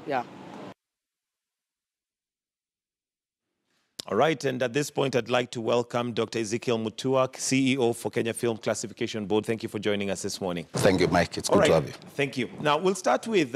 Yeah. All right, and at this point, I'd like to welcome Dr. Ezekiel Mutua, CEO for Kenya Film Classification Board. Thank you for joining us this morning. Thank you, Mike. It's good to have you. Thank you. Now, we'll start with,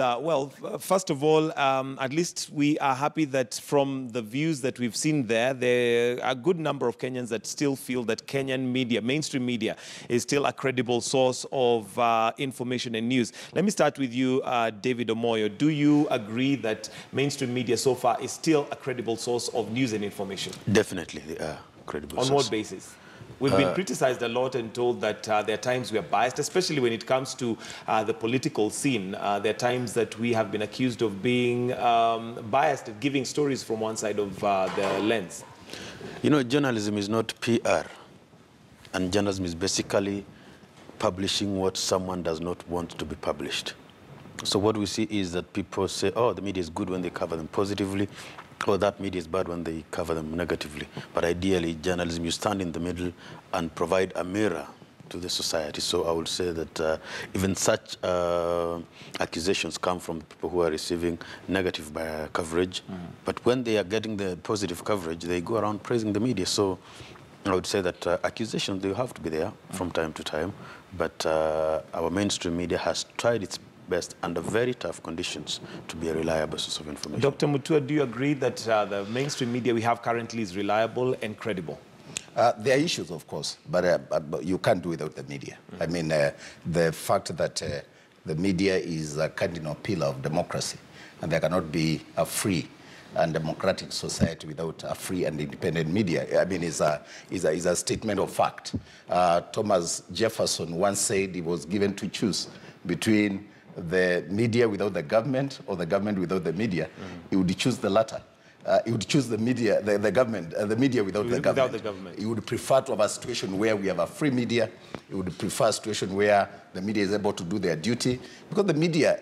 first of all, at least we are happy that from the views that we've seen there are a good number of Kenyans that still feel that Kenyan media, mainstream media, is still a credible source of information and news. Let me start with you, David Omoyo. Do you agree that mainstream media so far is still a credible source of news and information? Definitely, they are credible. On what basis? We've been criticized a lot and told that there are times we are biased, especially when it comes to the political scene. There are times that we have been accused of being biased at giving stories from one side of the lens. You know, journalism is not PR. And journalism is basically publishing what someone does not want to be published. So what we see is that people say, oh, the media is good when they cover them positively, or that media is bad when they cover them negatively. But ideally, journalism, you stand in the middle and provide a mirror to the society. So I would say that even such accusations come from people who are receiving negative coverage. But when they are getting the positive coverage, they go around praising the media. So I would say that accusations, they have to be there from time to time. But our mainstream media has tried its best under very tough conditions to be a reliable source of information. Dr. Mutua, do you agree that the mainstream media we have currently is reliable and credible? There are issues, of course, but you can't do without the media. I mean, the fact that the media is a cardinal pillar of democracy, and there cannot be a free and democratic society without a free and independent media, I mean, is a statement of fact. Thomas Jefferson once said he was given to choose between the media without the government or the government without the media. He would choose the latter. He would choose the media, the government, the media without the government. He would prefer to have a situation where we have a free media. He would prefer a situation where the media is able to do their duty, because the media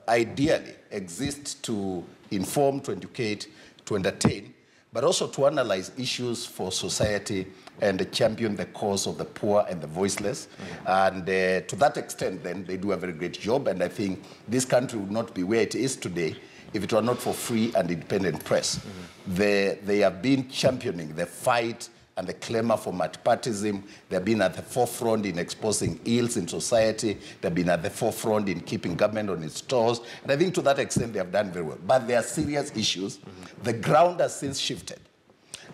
ideally exists to inform, to educate, to entertain, but also to analyze issues for society and champion the cause of the poor and the voiceless. And to that extent, then, they do a very great job. And I think this country would not be where it is today if it were not for free and independent press. They have been championing the fight and the clamor for multipartyism. They've been at the forefront in exposing ills in society. They've been at the forefront in keeping government on its toes. And I think to that extent, they have done very well. But there are serious issues. The ground has since shifted.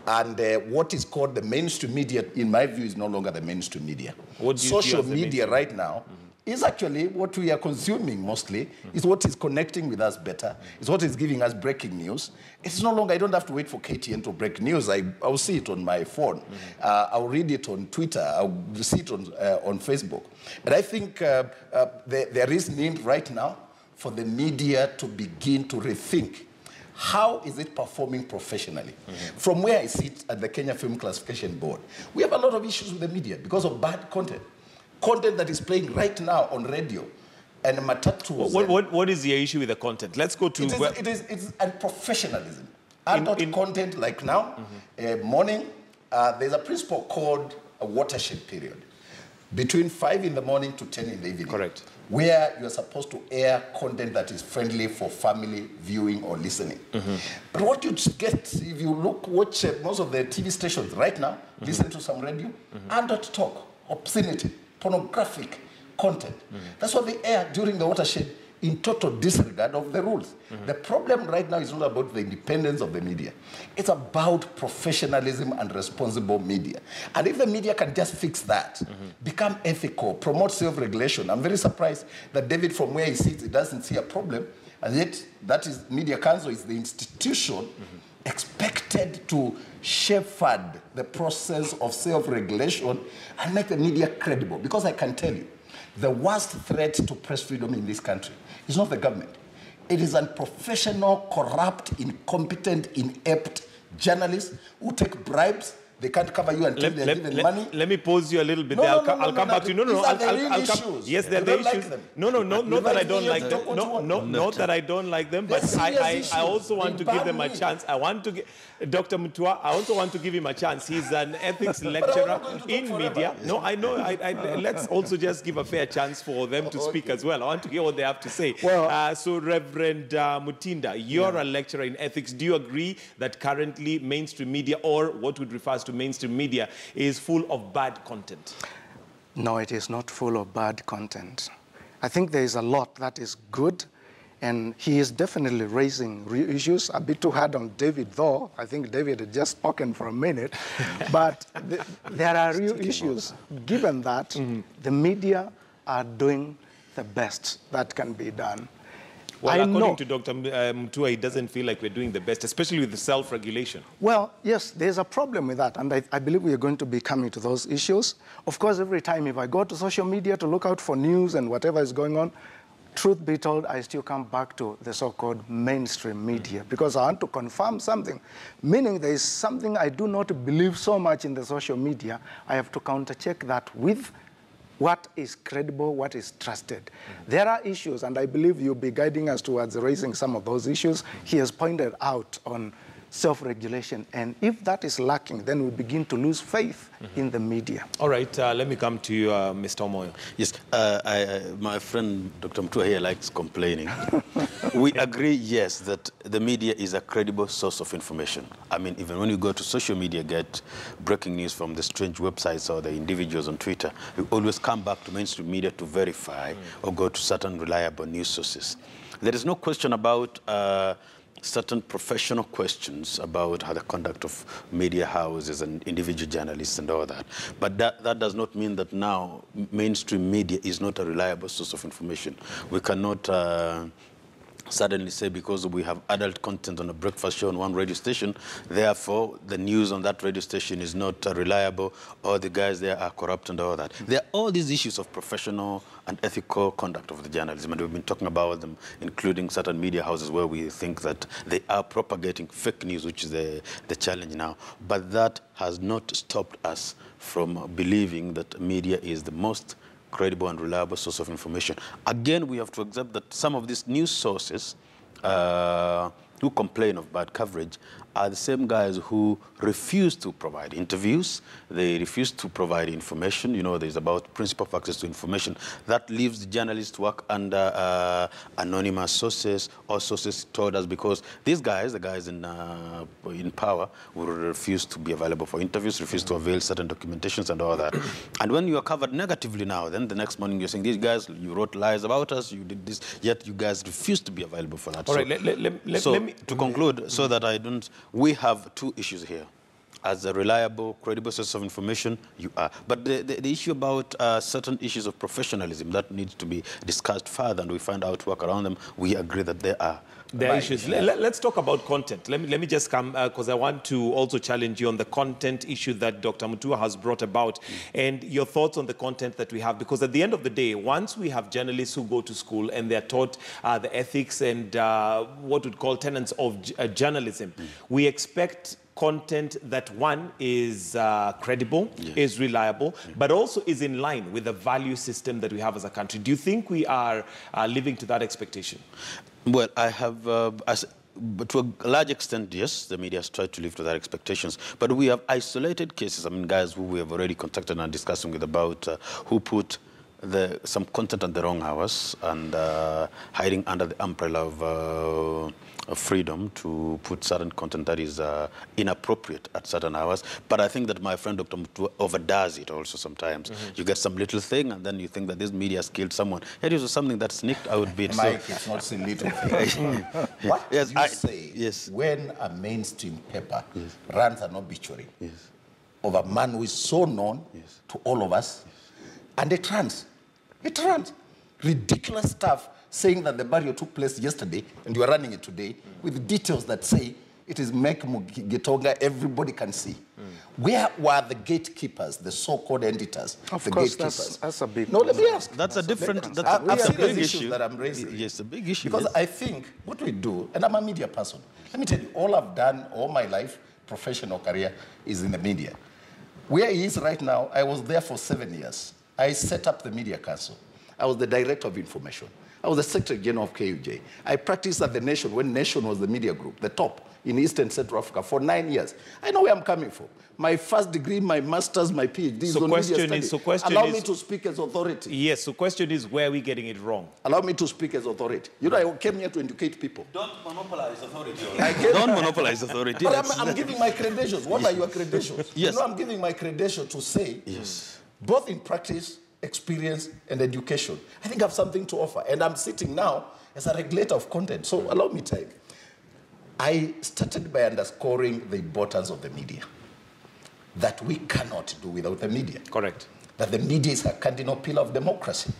And what is called the mainstream media, in my view, is no longer the mainstream media. Social media right now is actually what we are consuming mostly, is what is connecting with us better, is what is giving us breaking news. It's no longer, I don't have to wait for KTN to break news. I'll see it on my phone. I'll read it on Twitter. I'll see it on Facebook. But I think there is need right now for the media to begin to rethink how is it performing professionally. From where I sit at the Kenya Film Classification Board, we have a lot of issues with the media because of bad content. Content that is playing right now on radio and matatu. What is the issue with the content? Let's go to... It's unprofessionalism. Adult content like now, morning, there's a principle called a watershed period. Between 5 in the morning to 10 in the evening. Correct. Where you're supposed to air content that is friendly for family viewing or listening. But what you get, if you watch most of the TV stations right now, listen to some radio, adult talk, obscenity, pornographic content. That's what they air during the watershed in total disregard of the rules. The problem right now is not about the independence of the media. It's about professionalism and responsible media. And if the media can just fix that, become ethical, promote self-regulation, I'm very surprised that David, from where he sits, he doesn't see a problem. And yet, that is, Media Council is the institution expected to shepherd the process of self-regulation and make the media credible. Because I can tell you, the worst threat to press freedom in this country is not the government. It is unprofessional, corrupt, incompetent, inept journalists who take bribes They can't cover you until they're given money. Let me pause you a little bit. No, there. I'll come back to you. I'll come. Yes, they're the issues. Not that I don't like them. Not that I don't like them, but I also want to give them a chance. I want to give Dr. Mutua. I also want to give him a chance. He's an ethics lecturer in media. No, I know. Let's also just give a fair chance for them to speak as well. I want to hear what they have to say. Well, so Reverend Mutinda, you're a lecturer in ethics. Do you agree that currently mainstream media, or what would refer to mainstream media, is full of bad content? No, it is not full of bad content. I think there is a lot that is good, and he is definitely raising real issues. A bit too hard on David, though. I think David had just spoken for a minute. But there are real issues, given that the media are doing the best that can be done. Well, according to Dr. Mutua, he doesn't feel like we're doing the best, especially with the self-regulation. Well, yes, there's a problem with that, and I believe we are going to be coming to those issues. Of course, every time if I go to social media to look out for news and whatever is going on, truth be told, I still come back to the so-called mainstream media because I want to confirm something, meaning there is something I do not believe so much in the social media. I have to counter-check that with what is credible, what is trusted. There are issues, and I believe you'll be guiding us towards raising some of those issues. He has pointed out on self-regulation, and if that is lacking, then we begin to lose faith in the media. All right, let me come to you, Mr. Omoyo. Yes, my friend Dr. Mutua here likes complaining. We agree, yes, that the media is a credible source of information. I mean, even when you go to social media, get breaking news from the strange websites or the individuals on Twitter, you always come back to mainstream media to verify or go to certain reliable news sources. There is no question about certain professional questions about how the conduct of media houses and individual journalists and all that. But that does not mean that now mainstream media is not a reliable source of information. We cannot suddenly say because we have adult content on a breakfast show on one radio station, therefore the news on that radio station is not reliable, or the guys there are corrupt and all that. There are all these issues of professional and ethical conduct of the journalism, and we've been talking about them, including certain media houses where we think that they are propagating fake news, which is the challenge now. But that has not stopped us from believing that media is the most credible and reliable source of information. Again, we have to accept that some of these news sources who complain of bad coverage are the same guys who refuse to provide interviews. They refuse to provide information. You know, there's about principle of access to information. That leaves the journalists to work under anonymous sources or sources told us, because these guys, the guys in power, will refuse to be available for interviews, refuse to avail certain documentations and all that. And when you are covered negatively now, then the next morning you're saying, these guys, you wrote lies about us, you did this, yet you guys refuse to be available for that. All right, let me... To conclude, so that I don't... We have two issues here. As a reliable, credible source of information, you are. But the issue about certain issues of professionalism, that needs to be discussed further, and we find out to work around them. We agree that there are. There are issues. Let's talk about content. Let me just come, because I want to also challenge you on the content issue that Dr. Mutua has brought about, and your thoughts on the content that we have. Because at the end of the day, once we have journalists who go to school and they're taught the ethics and what we'd call tenets of journalism, we expect content that, one, is credible, is reliable, but also is in line with the value system that we have as a country. Do you think we are living to that expectation? Well, I have, but to a large extent, yes, the media has tried to live to their expectations. But we have isolated cases. I mean, guys who we have already contacted and discussing with about who put some content at the wrong hours and hiding under the umbrella of freedom to put certain content that is inappropriate at certain hours. But I think that my friend Dr. Mutua overdoes it also sometimes. You get some little thing and then you think that this media has killed someone. It is something that sneaked out a bit. Mike, it's not a little thing. What do you say when a mainstream paper runs an obituary of a man who is so known to all of us, and it runs ridiculous stuff, saying that the burial took place yesterday and you are running it today with details that say it is Mek Gitonga, everybody can see. Where were the gatekeepers, the so-called editors, the gatekeepers? That's a big... No, let me ask. That's a different... That's a big issue that I'm raising. Yes, a big issue. Because I think what we do, and I'm a media person, let me tell you, all I've done all my life, professional career, is in the media. Where he is right now, I was there for 7 years. I set up the Media Council. I was the Director of Information. I was the Secretary General of KUJ. I practiced at the Nation when Nation was the media group, the top in East and Central Africa for 9 years. I know where I'm coming from. My first degree, my master's, my PhD is on media studies. Allow me to speak as authority. Yes, so question is, where are we getting it wrong? Allow me to speak as authority. You know, I came here to educate people. Don't monopolize authority. Don't monopolize authority. But I'm giving my credentials. What are your credentials? Yes. You know, I'm giving my credentials to say, yes, both in practice, experience, and education, I think I have something to offer. And I'm sitting now as a regulator of content. So allow me to take. I started by underscoring the importance of the media, that we cannot do without the media. Correct. That the media is a cardinal pillar of democracy,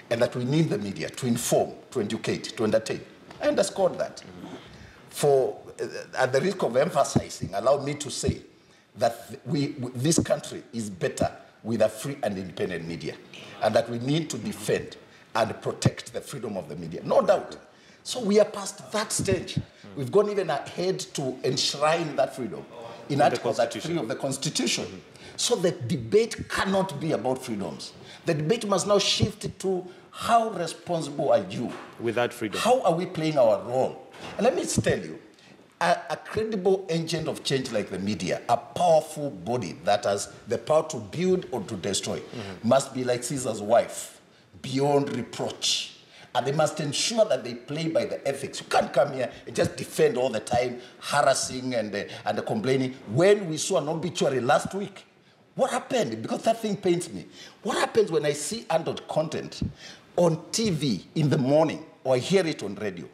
and that we need the media to inform, to educate, to entertain. I underscored that. For, at the risk of emphasizing, allow me to say that this country is better with a free and independent media, and that we need to defend and protect the freedom of the media. No doubt. So we are past that stage. We've gone even ahead to enshrine that freedom in Article 33 of the Constitution. So the debate cannot be about freedoms. The debate must now shift to how responsible are you? With that freedom. How are we playing our role? And let me tell you, a credible engine of change like the media, a powerful body that has the power to build or to destroy, must be like Caesar's wife, beyond reproach. And they must ensure that they play by the ethics. You can't come here and just defend all the time, harassing and complaining. When we saw an obituary last week, what happened? Because that thing pains me. What happens when I see annulled content on TV in the morning or I hear it on radio?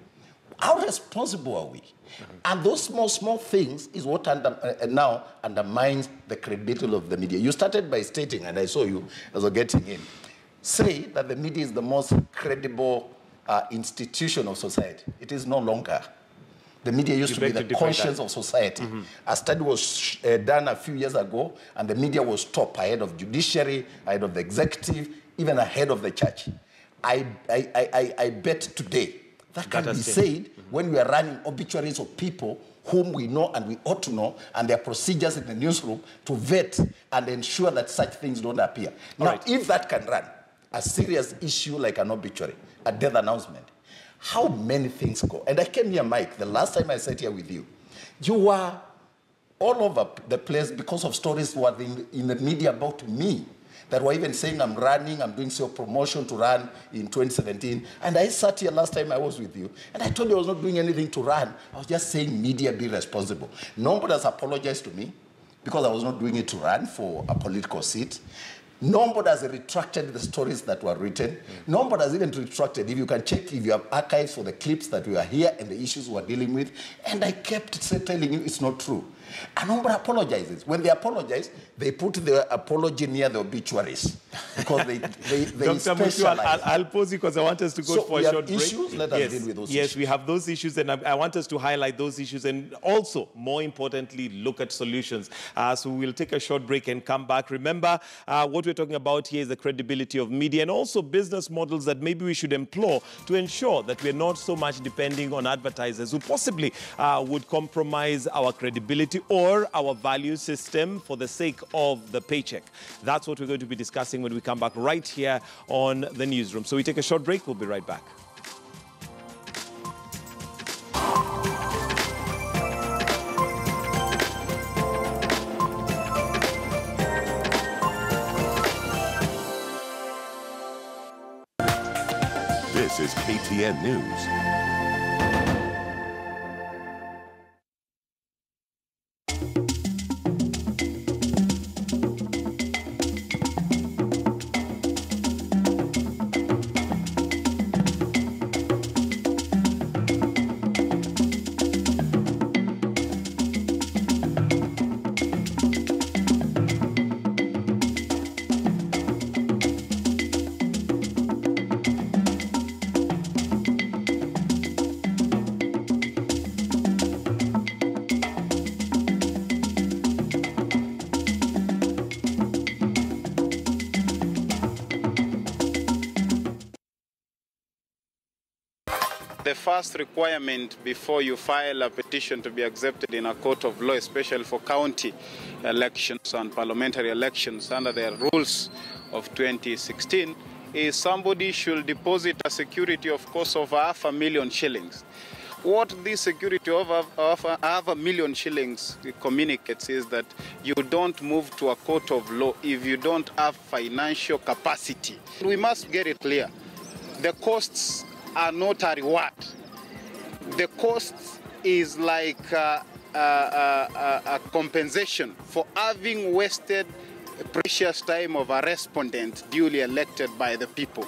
How responsible are we? And those small things is what now undermines the credibility of the media. You started by stating, and I saw you as we're getting in, say that the media is the most credible institution of society. It is no longer. The media used to be the conscience of society. A study was done a few years ago, and the media was top, ahead of judiciary, ahead of the executive, even ahead of the church. I bet today that can be said when we are running obituaries of people whom we know and we ought to know, and there are procedures in the newsroom to vet and ensure that such things don't appear. Now, if that can run a serious issue like an obituary, a death announcement, how many things go? And I came here, Mike, the last time I sat here with you, you were all over the place because of stories were in the media about me that were even saying I'm running, I'm doing self-promotion to run in 2017. And I sat here last time I was with you, and I told you I was not doing anything to run. I was just saying media be responsible. Nobody has apologized to me because I was not doing it to run for a political seat. Nobody has retracted the stories that were written. Nobody has even retracted. If you can check, if you have archives for the clips that we are here and the issues we're dealing with. And I kept telling you it's not true. And nobody apologizes. When they apologize, they put the apology near the obituaries because they Dr. specialize. Mushu, I'll pause you because I want us to go for a short break. Issues, let us deal with those issues. Yes, we have those issues, and I want us to highlight those issues and also, more importantly, look at solutions. So we'll take a short break and come back. Remember, what we're talking about here is the credibility of media and also business models that maybe we should employ to ensure that we're not so much depending on advertisers who possibly would compromise our credibility or our value system for the sake of the paycheck. That's what we're going to be discussing when we come back right here on the newsroom. So we take a short break. We'll be right back. This is KTN News. the first requirement before you file a petition to be accepted in a court of law, especially for county elections and parliamentary elections under the rules of 2016, is somebody should deposit a security, of course, of 500,000 shillings. What this security of 500,000 shillings communicates is that you don't move to a court of law if you don't have financial capacity. We must get it clear. The costs are not a reward. The cost is like a compensation for having wasted precious time of a respondent duly elected by the people.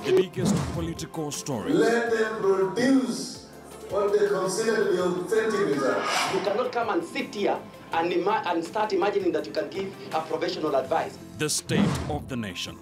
The biggest political story. Let them produce what they consider to be authentic results. You cannot come and sit here and start imagining that you can give a professional advice. The state of the nation.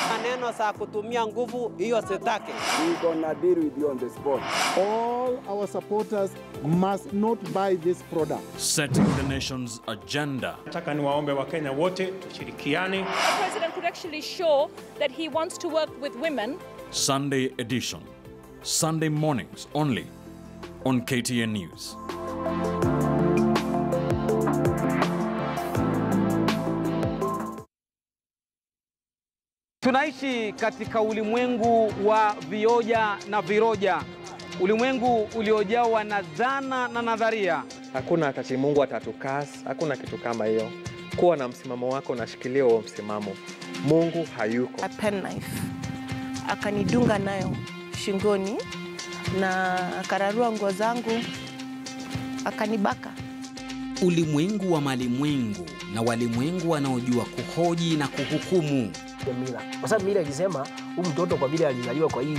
Maneno za kutumia nguvu hiyo sitaki. We're gonna deal with you on the spot. All our supporters must not buy this product. Setting the nation's agenda. Nataka niwaombe Wakenya wote tushirikiane. The president could actually show that he wants to work with women. Sunday edition. Sunday mornings only on KTN News. Tunaishi katika ulimwengu wa vioja na viroja. Ulimwengu uliojawa na dhana na nadharia. Hakuna wakati Mungu atatukasi, hakuna kitu kama hiyo. Kuwa na msimamo wako na shikilia huo msimamo. Mungu hayuko. A pen knife. Akanidunga nayo shingoni na akararua nguo zangu, akanibaka. Ulimwengu wa malimwengu na walimwengu wanaojua kuhoji na kuhukumu. Mila. Kwa sababu mila ilisema huyu mtoto kwa vile alizaliwa kwa hii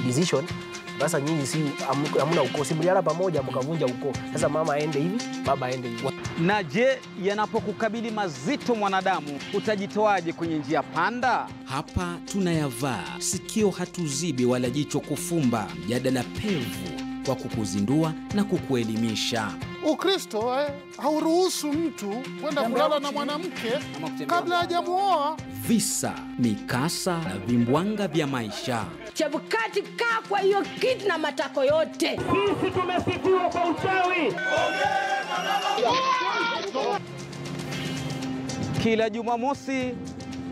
decision, sasa nyinyi si hamna ukoo, si mliala pamoja mkavunja ukoo. Sasa mama aende hivi, baba aende hivi. Na je, yanapokukabili mazito mwanadamu, utajitoaje kwenye njia panda? Hapa tunayavaa, sikio hatuzibi wala jicho kufumba, mjadala pevu kwa kukuzindua na kukuelimisha. Ukristo hauruhusu mtu kwenda kulala na mwanamke kabla hajamuoa. Visa, mikasa na vimbwanga vya maisha. Chebukati kaa kwa hiyo kitu na matako yote. Sisi tumesifiwa kwa uchawi. Kila Jumamosi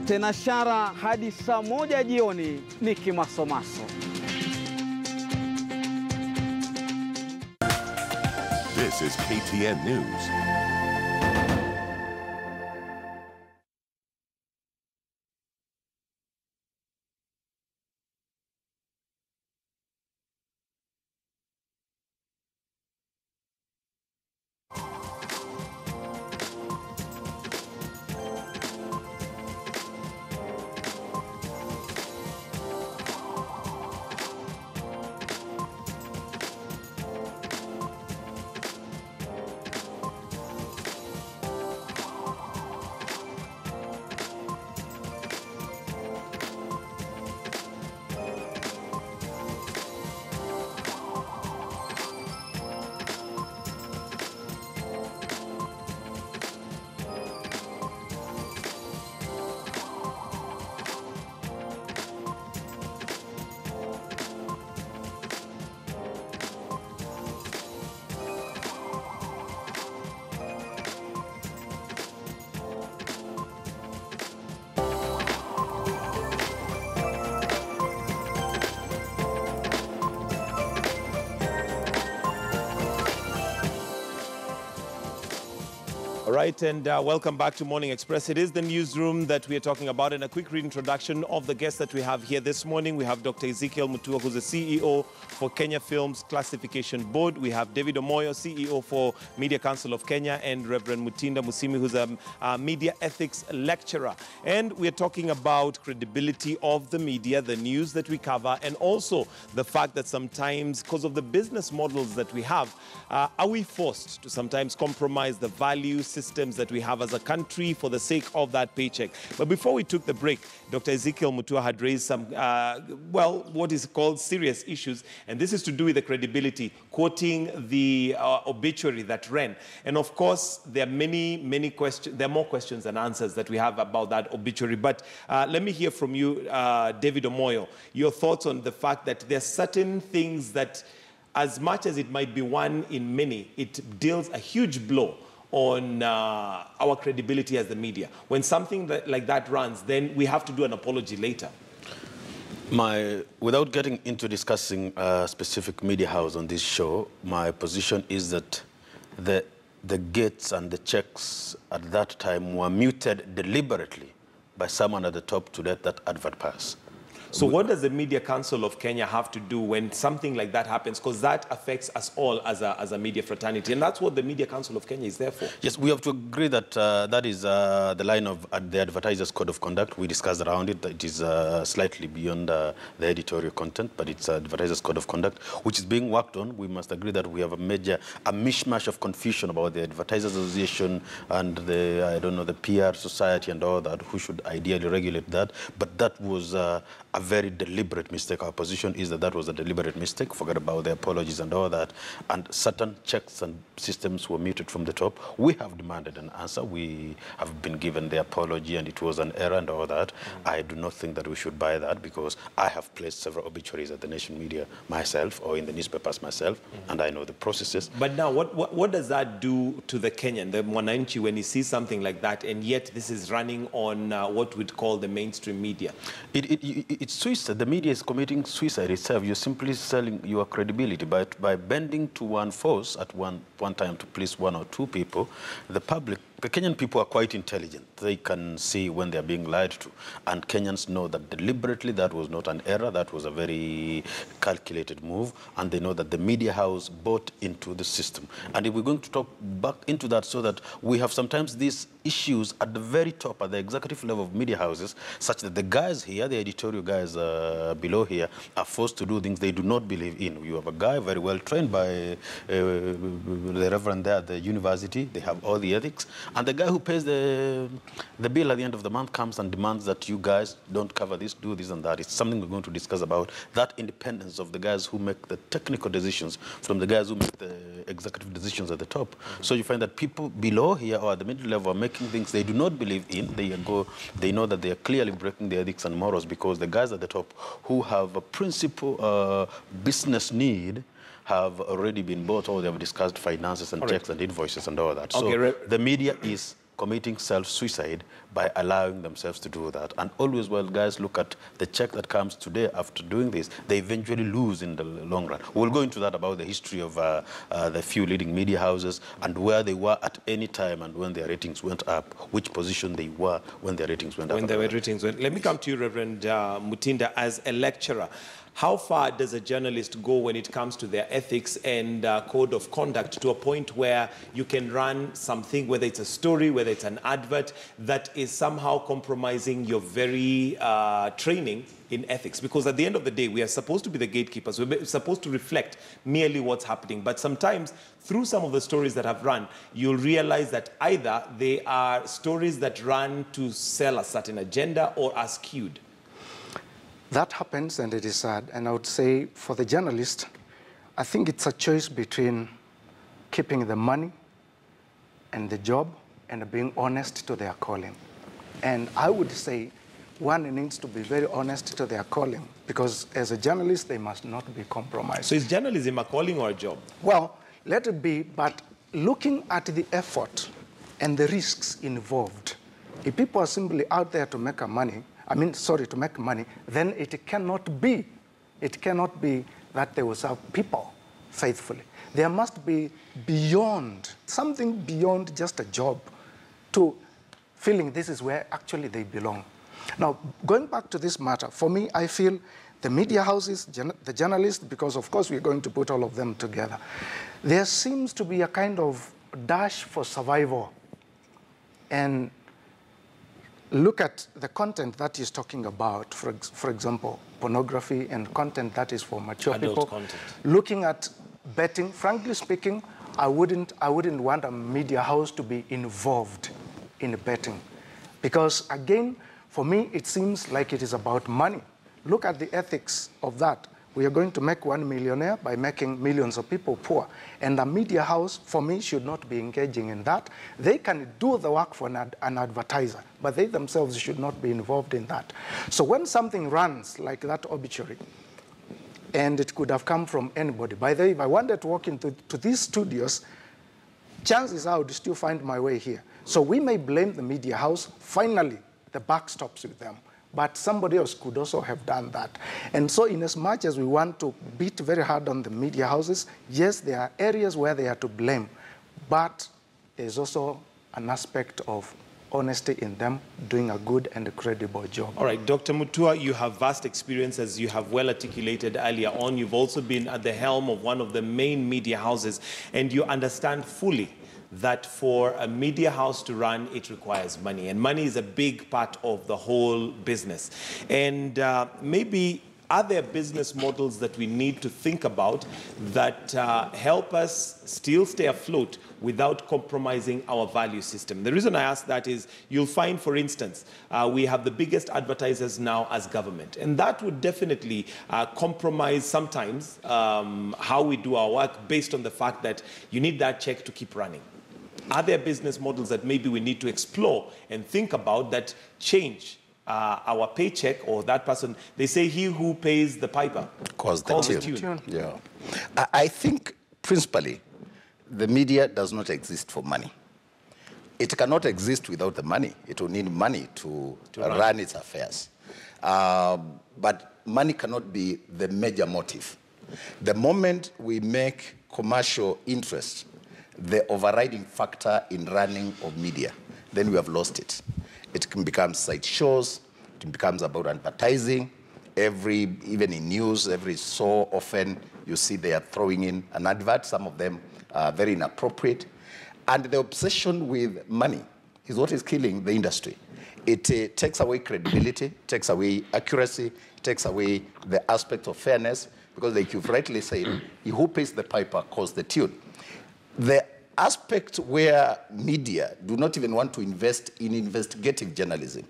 tena shara hadi saa 1 jioni ni kimasomaso. This is KTN News. All right, and welcome back to Morning Express. It is the newsroom that we are talking about, and a quick reintroduction of the guests that we have here this morning. We have Dr. Ezekiel Mutua, who's the CEO for Kenya Films Classification Board. We have David Omoyo, CEO for Media Council of Kenya, and Reverend Mutinda Musimi, who's a media ethics lecturer. And we are talking about credibility of the media, the news that we cover, and also the fact that sometimes, because of the business models that we have, are we forced to sometimes compromise the values, systems that we have as a country for the sake of that paycheck. But before we took the break, Dr. Ezekiel Mutua had raised some, well, what is called serious issues, and this is to do with the credibility, quoting the obituary that ran. And of course, there are many questions, there are more questions than answers that we have about that obituary. But let me hear from you, David Omoyo, your thoughts on the fact that there are certain things that, as much as it might be one in many, it deals a huge blow on our credibility as the media. When something like that runs, then we have to do an apology later. Without getting into discussing a specific media house on this show, my position is that the gates and the checks at that time were muted deliberately by someone at the top to let that advert pass. So what does the Media Council of Kenya have to do when something like that happens? Because that affects us all as a media fraternity. And that's what the Media Council of Kenya is there for. Yes, we have to agree that that is the line of the Advertisers Code of Conduct. We discussed around it. It is slightly beyond the editorial content, but it's Advertisers Code of Conduct, which is being worked on. We must agree that we have a mishmash of confusion about the Advertisers Association and the, I don't know, the PR Society and all that, who should ideally regulate that. But that was a very deliberate mistake. Our position is that that was a deliberate mistake. Forget about the apologies and all that. And certain checks and systems were muted from the top. We have demanded an answer. We have been given the apology and it was an error and all that. I do not think that we should buy that because I have placed several obituaries at the nation media myself or in the newspapers myself, and I know the processes. But now, what does that do to the Kenyan, the Mwananchi, when he sees something like that, and yet this is running on what we'd call the mainstream media? It's suicide. The media is committing suicide itself. You're simply selling your credibility by bending to one force at one time to please one or two people. The public, the Kenyan people are quite intelligent. They can see when they're being lied to. And Kenyans know that deliberately that was not an error. That was a very calculated move. And they know that the media house bought into the system. And if we're going to talk back into that so that we have sometimes these issues at the very top, at the executive level of media houses, such that the guys here, the editorial guys below here, are forced to do things they do not believe in. You have a guy very well trained by the reverend there at the university. They have all the ethics. And the guy who pays the bill at the end of the month comes and demands that you guys don't cover this, do this and that. It's something we're going to discuss about, that independence of the guys who make the technical decisions from the guys who make the executive decisions at the top. So you find that people below here or at the middle level are making things they do not believe in. They know that they are clearly breaking the ethics and morals because the guys at the top who have a principal business need have already been bought, or they have discussed finances and checks and invoices and all that. So the media is committing self-suicide by allowing themselves to do that. And always, well, guys look at the check that comes today after doing this, they eventually lose in the long run. We'll go into that about the history of the few leading media houses and where they were at any time and when their ratings went up, which position they were when their ratings went up. When their ratings went. Let me come to you, Reverend Mutinda, as a lecturer. How far does a journalist go when it comes to their ethics and code of conduct to a point where you can run something, whether it's a story, whether it's an advert, that is somehow compromising your very training in ethics? Because at the end of the day, we are supposed to be the gatekeepers. We're supposed to reflect merely what's happening. But sometimes, through some of the stories that have run, you'll realize that either they are stories that run to sell a certain agenda or are skewed. That happens, and it is sad. And I would say for the journalist, I think it's a choice between keeping the money and the job and being honest to their calling. And I would say one needs to be very honest to their calling because as a journalist, they must not be compromised. So is journalism a calling or a job? Well, let it be, but looking at the effort and the risks involved, if people are simply out there to make to make money, then it cannot be that they will serve people faithfully. There must be something beyond just a job to feeling this is where actually they belong. Now, going back to this matter, for me, I feel the media houses, the journalists, because of course we're going to put all of them together, there seems to be a kind of dash for survival. And look at the content that he's talking about, for example, pornography and content that is for mature people. Content. Looking at betting, frankly speaking, I wouldn't want a media house to be involved in betting. Because again, for me, it seems like it is about money. Look at the ethics of that. We are going to make one millionaire by making millions of people poor. And a media house, for me, should not be engaging in that. They can do the work for an advertiser, but they themselves should not be involved in that. So when something runs like that obituary, and it could have come from anybody. By the way, if I wanted to walk into these studios, chances are I would still find my way here. So we may blame the media house. Finally, the buck stops with them. But somebody else could also have done that. And so in as much as we want to beat very hard on the media houses, yes, there are areas where they are to blame. But there's also an aspect of honesty in them doing a good and a credible job. All right, Dr. Mutua, you have vast experience, as you have well articulated earlier on. You've also been at the helm of one of the main media houses, and you understand fully that for a media house to run, it requires money. And money is a big part of the whole business. And maybe are there business models that we need to think about that help us still stay afloat without compromising our value system? The reason I ask that is you'll find, for instance, we have the biggest advertisers now as government. And that would definitely compromise sometimes how we do our work based on the fact that you need that check to keep running. Are there business models that maybe we need to explore and think about that change our paycheck or that person? They say he who pays the piper calls the tune. Yeah. I think principally the media does not exist for money. It cannot exist without the money. It will need money to run its affairs. But money cannot be the major motive. The moment we make commercial interest the overriding factor in running of media, then we have lost it. It can become side shows, it becomes about advertising. Even in news, every so often you see they are throwing in an advert, some of them are very inappropriate. And the obsession with money is what is killing the industry. It takes away credibility, takes away accuracy, takes away the aspect of fairness, because like you've rightly said, he who pays the piper calls the tune. The aspect where media do not even want to invest in investigative journalism,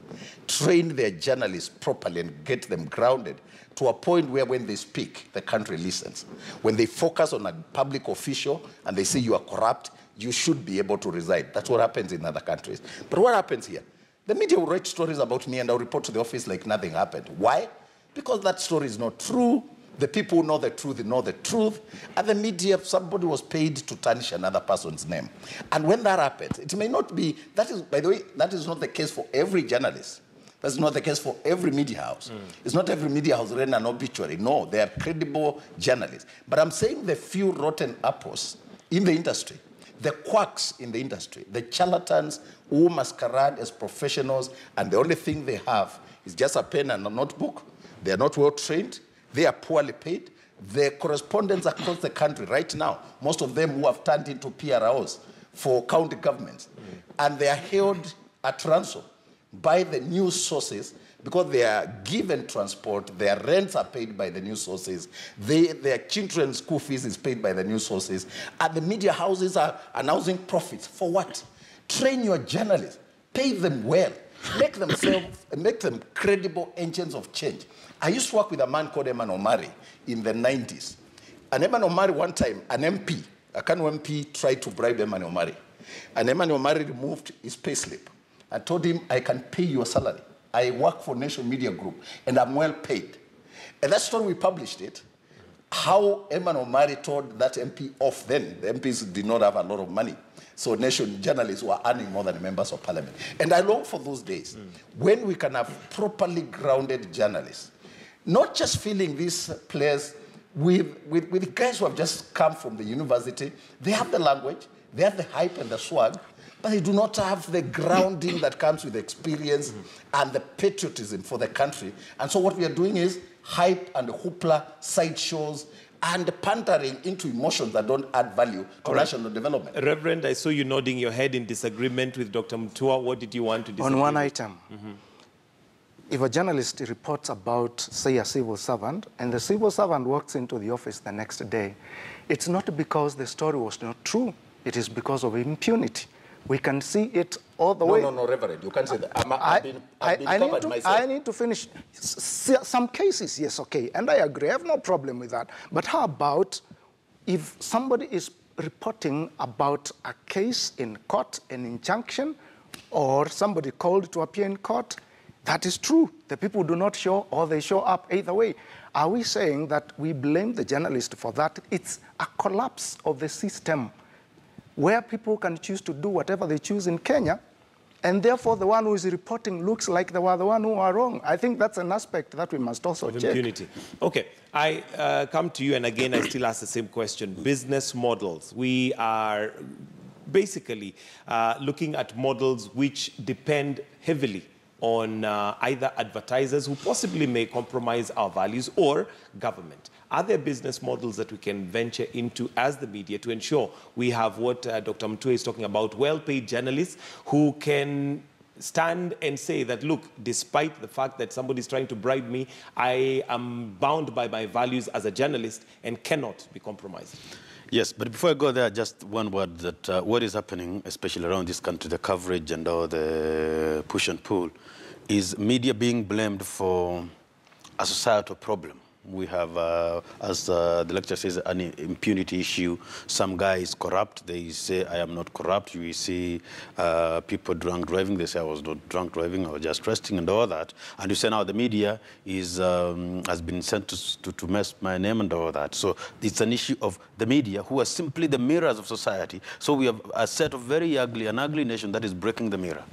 train their journalists properly and get them grounded to a point where when they speak, the country listens. When they focus on a public official and they say you are corrupt, you should be able to resign. That's what happens in other countries. But what happens here? The media will write stories about me and I'll report to the office like nothing happened. Why? Because that story is not true. The people who know the truth, and the media, somebody was paid to tarnish another person's name. And when that happens, it may not be, that is, by the way, that is not the case for every journalist. That's not the case for every media house. It's not every media house ran an obituary. No, they are credible journalists. But I'm saying the few rotten apples in the industry, the quacks in the industry, the charlatans who masquerade as professionals, and the only thing they have is just a pen and a notebook. They are not well trained. They are poorly paid. The correspondents across the country right now, most of them who have turned into PROs for county governments, and they are held at ransom by the news sources because they are given transport, their rents are paid by the news sources, their children's school fees is paid by the news sources, and the media houses are announcing profits. For what? Train your journalists, pay them well, make them credible engines of change. I used to work with a man called Eman Omari in the 90s. And Eman Omari, one time, an MP, a Kanu MP, tried to bribe Eman Omari. And Eman Omari removed his payslip and told him, I can pay your salary. I work for Nation Media Group, and I'm well paid. And that story, we published it. How Eman Omari told that MP off then. The MPs did not have a lot of money. So Nation journalists were earning more than members of parliament. And I long for those days when we can have properly grounded journalists. Not just filling these players with guys who have just come from the university. They have the language, they have the hype and the swag, but they do not have the grounding that comes with experience and the patriotism for the country. And so what we are doing is hype and hoopla, sideshows, and pandering into emotions that don't add value to national development. Reverend, I saw you nodding your head in disagreement with Dr. Mutua. What did you want to disagree on one item? If a journalist reports about, say, a civil servant, and the civil servant walks into the office the next day, it's not because the story was not true. It is because of impunity. We can see it all the way. No, Reverend, you can't say that. I need to finish. Some cases, yes, okay, and I agree. I have no problem with that. But how about if somebody is reporting about a case in court, an injunction, or somebody called to appear in court? That is true. The people do not show, or they show up either way. Are we saying that we blame the journalist for that? It's a collapse of the system where people can choose to do whatever they choose in Kenya, and therefore the one who is reporting looks like they were the one who are wrong. I think that's an aspect that we must also check. Impunity. Okay, I come to you, and again, I still ask the same question. Business models. We are basically looking at models which depend heavily on either advertisers who possibly may compromise our values or government. Are there business models that we can venture into as the media to ensure we have what Dr. Mutue is talking about, well-paid journalists who can stand and say that, look, despite the fact that somebody is trying to bribe me, I am bound by my values as a journalist and cannot be compromised? Yes, but before I go there, just one word that what is happening, especially around this country, the coverage and all the push and pull, is media being blamed for a societal problem. We have, as the lecturer says, an impunity issue. Some guy is corrupt. They say, I am not corrupt. You see people drunk driving. They say, I was not drunk driving. I was just resting and all that. And you say now the media is, has been sent to mess my name and all that. So it's an issue of the media, who are simply the mirrors of society. So we have a set of very ugly, an ugly nation that is breaking the mirror.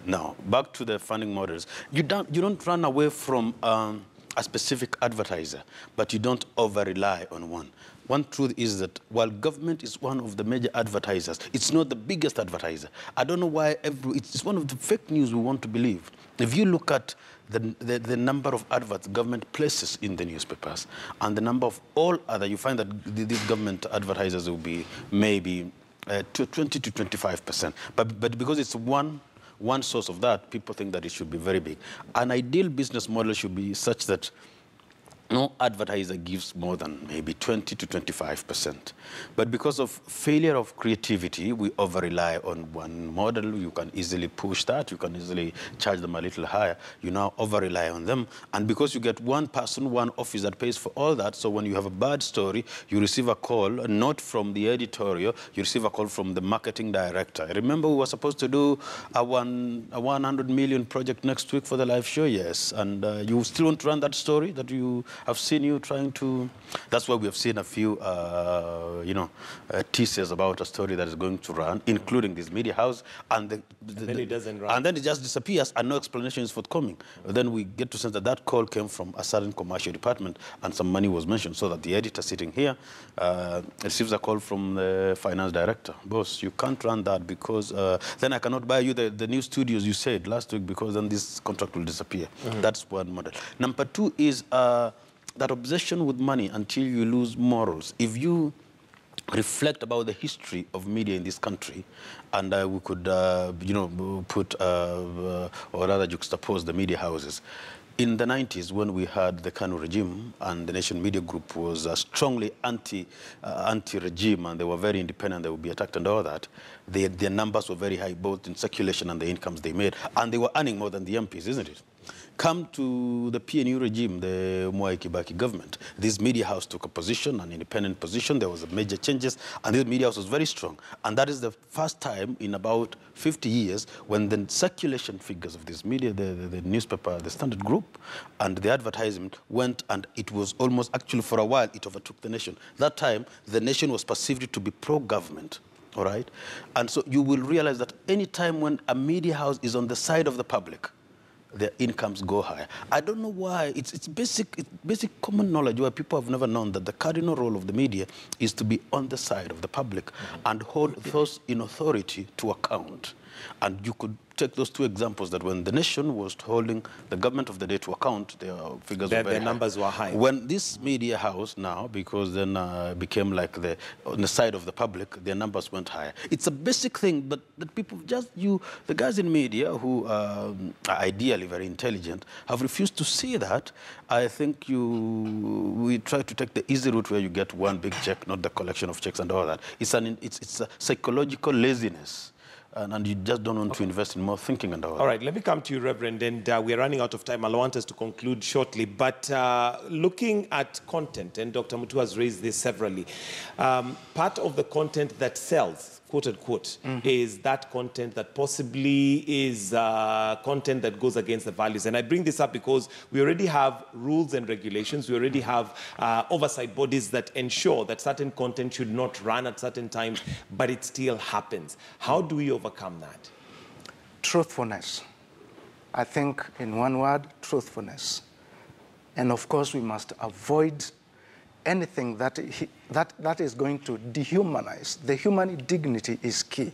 Now, back to the funding models. You don't run away from a specific advertiser, but you don't over-rely on one. One truth is that while government is one of the major advertisers, it's not the biggest advertiser. I don't know why it's one of the fake news we want to believe. If you look at the number of adverts government places in the newspapers and the number of all other, you find that these government advertisers will be maybe 20 to 25%. But because it's one source of that, people think that it should be very big. An ideal business model should be such that no advertiser gives more than maybe 20 to 25%. But because of failure of creativity, we over-rely on one model. You can easily push that. You can easily charge them a little higher. You now over-rely on them. And because you get one person, one office that pays for all that, so when you have a bad story, you receive a call, not from the editorial, you receive a call from the marketing director. I remember we were supposed to do a 100 million project next week for the live show, yes. And you still want to run that story that you... I've seen you trying to... That's why we have seen a few, teasers about a story that is going to run, including this media house, and then it doesn't run. And then it just disappears, and no explanation is forthcoming. Then we get to sense that that call came from a certain commercial department, and some money was mentioned, so that the editor sitting here receives a call from the finance director. Boss, you can't run that because then I cannot buy you the new studios you said last week, because then this contract will disappear. That's one model. Number two is that obsession with money until you lose morals. If you reflect about the history of media in this country, and we could, put or rather juxtapose the media houses. In the 90s, when we had the Kanu regime, and the Nation Media Group was strongly anti-regime, and they were very independent, they would be attacked and all that, their numbers were very high, both in circulation and the incomes they made, and they were earning more than the MPs, isn't it? Come to the PNU regime, the Mwai Kibaki government. This media house took a position, an independent position. There was major changes, and this media house was very strong. And that is the first time in about 50 years when the circulation figures of this media, the newspaper, the Standard Group, and the advertisement went, and it was almost, actually for a while, it overtook the nation. That time, the nation was perceived to be pro-government. All right? And so you will realize that any time when a media house is on the side of the public, their incomes go higher. I don't know why. It's basic common knowledge where people have never known that the cardinal role of the media is to be on the side of the public and hold those in authority to account. And you could take those two examples, that when the nation was holding the government of the day to account, their figures were very their numbers were high. When this media house now, because then became like on the side of the public, their numbers went higher. It's a basic thing, but that people the guys in media who are ideally very intelligent have refused to see that. I think we try to take the easy route where you get one big check, not the collection of checks and all that. It's a psychological laziness. And you just don't want to invest in more thinking and all that. All right, let me come to you, Reverend, and we're running out of time. I'll want us to conclude shortly. But looking at content, and Dr. Mutua has raised this severally, part of the content that sells, quote unquote, is that content that possibly is content that goes against the values. And I bring this up because we already have rules and regulations. We already have oversight bodies that ensure that certain content should not run at certain times, but it still happens. How do we overcome that? Truthfulness. I think in one word, truthfulness. And of course, we must avoid anything that is going to dehumanize. The human dignity is key.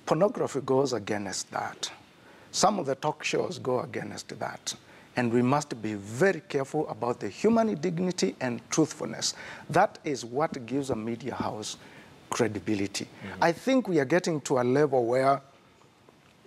Pornography goes against that. Some of the talk shows go against that. And we must be very careful about the human dignity and truthfulness. That is what gives a media house credibility. I think we are getting to a level where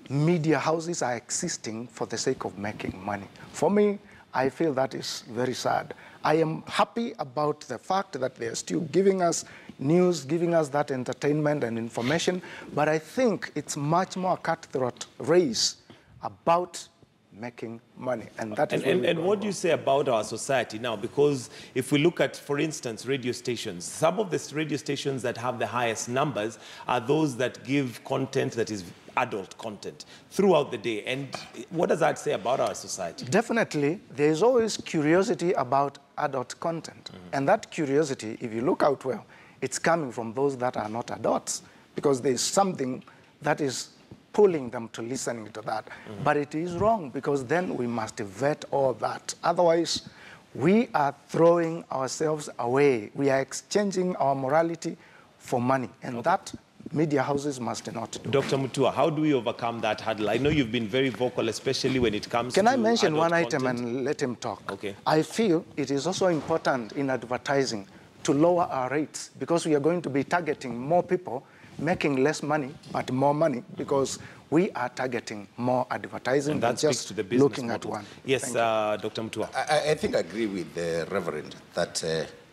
media houses are existing for the sake of making money. For me, I feel that is very sad. I am happy about the fact that they are still giving us news, giving us that entertainment and information, but I think it's much more a cutthroat race about making money. And that is and what do you say about our society now? Because if we look at, for instance, radio stations, some of the radio stations that have the highest numbers are those that give content that is adult content throughout the day. And what does that say about our society? Definitely, there is always curiosity about adult content. And that curiosity, if you look out well, it's coming from those that are not adults, because there is something that is pulling them to listening to that. But it is wrong, because then we must vet all that. Otherwise, we are throwing ourselves away. We are exchanging our morality for money. And that media houses must not do. Dr. Mutua, how do we overcome that hurdle? I know you've been very vocal, especially when it comes to Can I mention one adult item content? and let him talk? Okay. I feel it is also important in advertising to lower our rates, because we are going to be targeting more people making less money, but more money, because we are targeting more advertising and that than just speaks to the business looking model. at one. Yes, Dr. Mutua. I think I agree with the Reverend that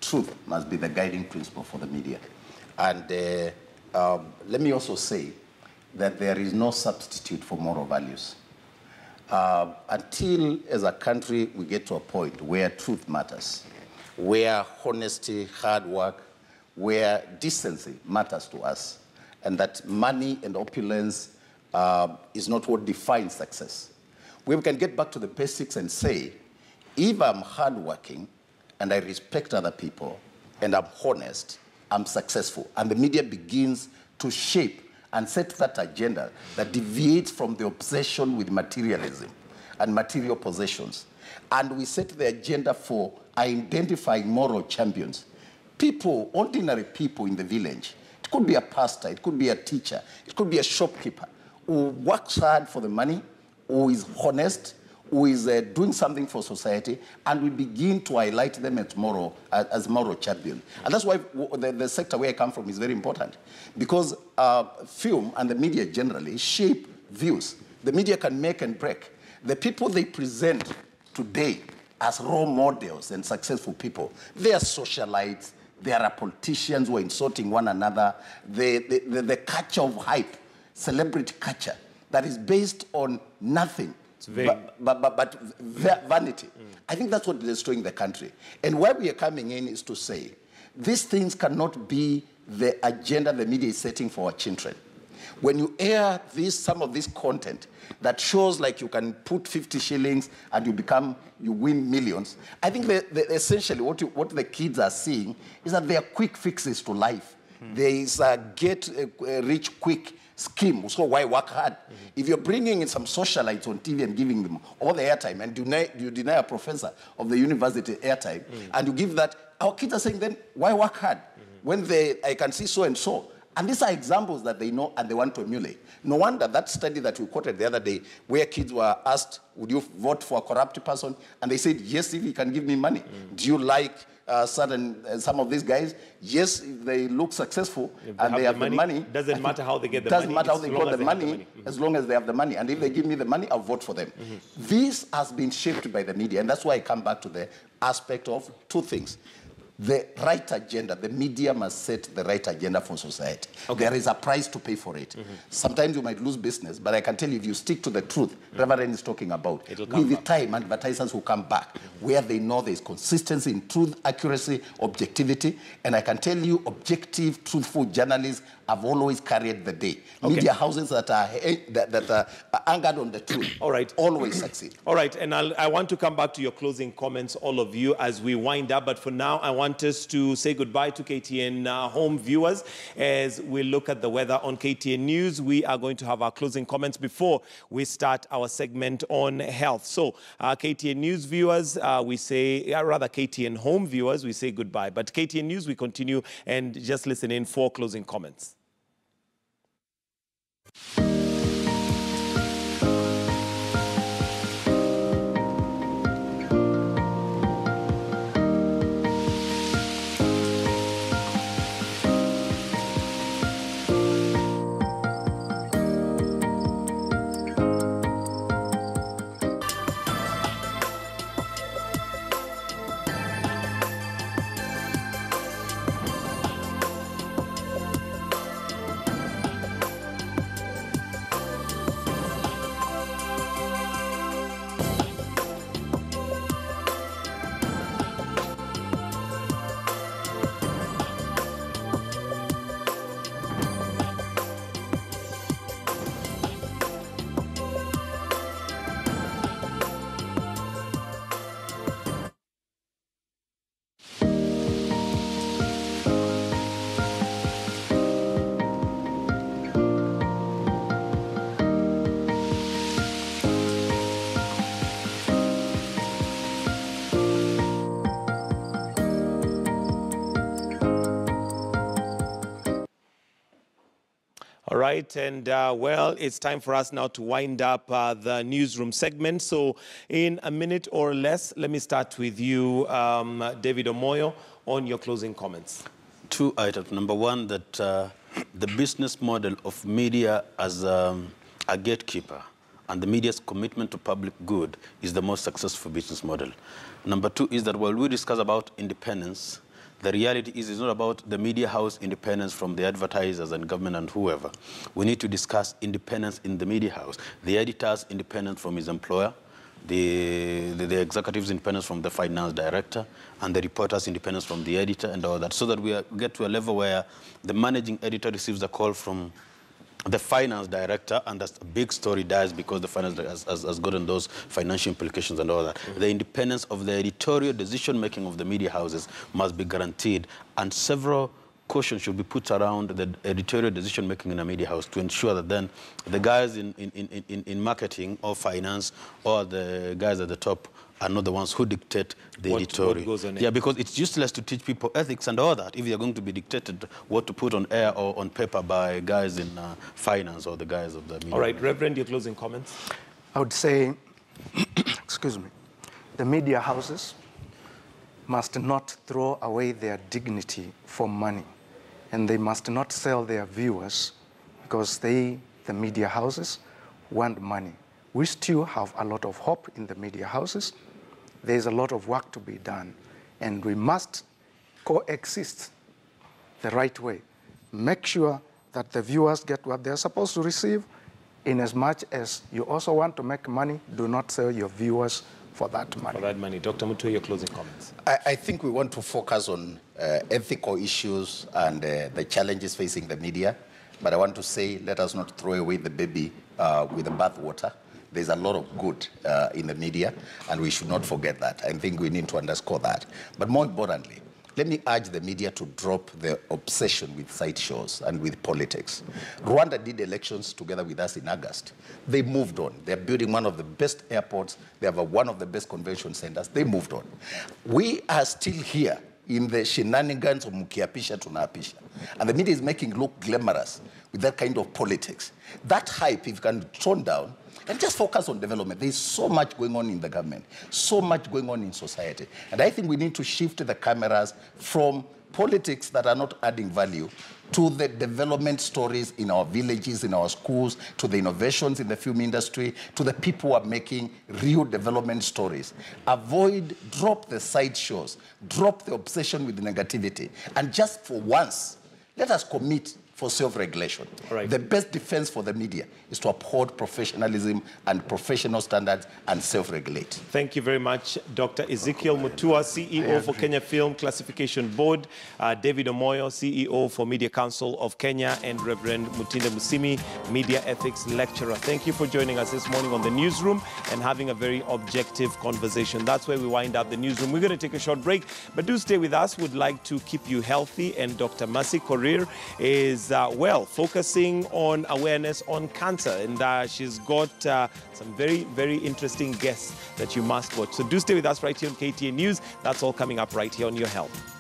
truth must be the guiding principle for the media. And let me also say that there is no substitute for moral values. Until, as a country, we get to a point where truth matters, where honesty, hard work, where decency matters to us, and that money and opulence is not what defines success. We can get back to the basics and say, if I'm hardworking and I respect other people and I'm honest, I'm successful. And the media begins to shape and set that agenda that deviates from the obsession with materialism and material possessions. And we set the agenda for identifying moral champions. People, ordinary people in the village. It could be a pastor, it could be a teacher, it could be a shopkeeper who works hard for the money, who is honest, who is doing something for society, and we begin to highlight them as moral champions. And that's why the sector where I come from is very important, because film and the media generally shape views. The media can make and break. The people they present today as role models and successful people, they are socialites, there are politicians who are insulting one another, the culture of hype, celebrity culture, that is based on nothing but vanity. I think that's what is destroying the country. And where we are coming in is to say, these things cannot be the agenda the media is setting for our children. When you air some of this content that shows like you can put 50 shillings and you win millions, I think essentially what the kids are seeing is that there are quick fixes to life. There is a get rich quick scheme, so why work hard? If you're bringing in some socialites on TV and giving them all the airtime, and you deny a professor of the university airtime, and you give that, our kids are saying then, why work hard? When I can see so and so, And these are examples that they know and they want to emulate. No wonder that study that we quoted the other day, where kids were asked, would you vote for a corrupt person? And they said, yes, if he can give me money. Do you like some of these guys? Yes, if they look successful and they have the money. Doesn't matter how they get the money. Doesn't matter how they got the money, as long as they have the money. And if they give me the money, I'll vote for them. This has been shaped by the media. And that's why I come back to the aspect of two things. The right agenda, the media must set the right agenda for society. There is a price to pay for it. Sometimes you might lose business, but I can tell you, if you stick to the truth, Reverend is talking about, with the time, advertisers will come back, where they know there's consistency in truth, accuracy, objectivity, and I can tell you, objective, truthful journalists have always carried the day. Media houses that are anchored on the truth always succeed. All right, and I want to come back to your closing comments, all of you, as we wind up, but for now, I want us to say goodbye to KTN home viewers as we look at the weather on KTN News. We are going to have our closing comments before we start our segment on health. So, KTN News viewers, we say, rather KTN home viewers, we say goodbye. But KTN News, we continue and just listen in for closing comments. All right, and well, it's time for us now to wind up the newsroom segment. So in a minute or less, let me start with you, David Omoyo, on your closing comments. Two items. Number one, that the business model of media as a gatekeeper and the media's commitment to public good is the most successful business model. Number two is that while we discuss about independence, the reality is it's not about the media house independence from the advertisers and government and whoever. We need to discuss independence in the media house. The editor's independence from his employer, the executive's independence from the finance director, and the reporter's independence from the editor and all that, so that we get to a level where the managing editor receives a call from the finance director, and that big story dies because the finance director has gotten those financial implications and all that. The independence of the editorial decision-making of the media houses must be guaranteed, and several cautions should be put around the editorial decision-making in a media house to ensure that then the guys in marketing or finance or the guys at the top are not the ones who dictate the editorial. What goes on air. Yeah, because it's useless to teach people ethics and all that if you're going to be dictated what to put on air or on paper by guys in finance or the guys of the media. All right, Reverend, your closing comments? I would say, excuse me, the media houses must not throw away their dignity for money, and they must not sell their viewers because the media houses, want money. We still have a lot of hope in the media houses. There's a lot of work to be done, and we must coexist the right way. Make sure that the viewers get what they're supposed to receive. In as much as you also want to make money, do not sell your viewers for that money. For that money. Dr. Mutua, your closing comments. I think we want to focus on ethical issues and the challenges facing the media. But I want to say, let us not throw away the baby with the bathwater. There's a lot of good in the media, and we should not forget that. I think we need to underscore that. But more importantly, let me urge the media to drop the obsession with sideshows and with politics. Rwanda did elections together with us in August. They moved on. They're building one of the best airports. They have one of the best convention centers. They moved on. We are still here in the shenanigans of mukiapisha tunapisha. And the media is making it look glamorous with that kind of politics. That hype, if you can tone down, and just focus on development. There's so much going on in the government, so much going on in society. And I think we need to shift the cameras from politics that are not adding value to the development stories in our villages, in our schools, to the innovations in the film industry, to the people who are making real development stories. Drop the sideshows, drop the obsession with negativity, and just for once, let us commit for self-regulation. Right. The best defense for the media is to uphold professionalism and professional standards and self-regulate. Thank you very much, Dr. Ezekiel Mutua, CEO for Kenya Film Classification Board, David Omoyo, CEO for Media Council of Kenya, and Reverend Mutinda Musimi, Media Ethics Lecturer. Thank you for joining us this morning on The Newsroom and having a very objective conversation. That's where we wind up The Newsroom. We're going to take a short break, but do stay with us. We'd like to keep you healthy, and Dr. Mercy Korir is focusing on awareness on cancer, and she's got some very, very interesting guests that you must watch. So do stay with us right here on KTN News. That's all coming up right here on Your Health.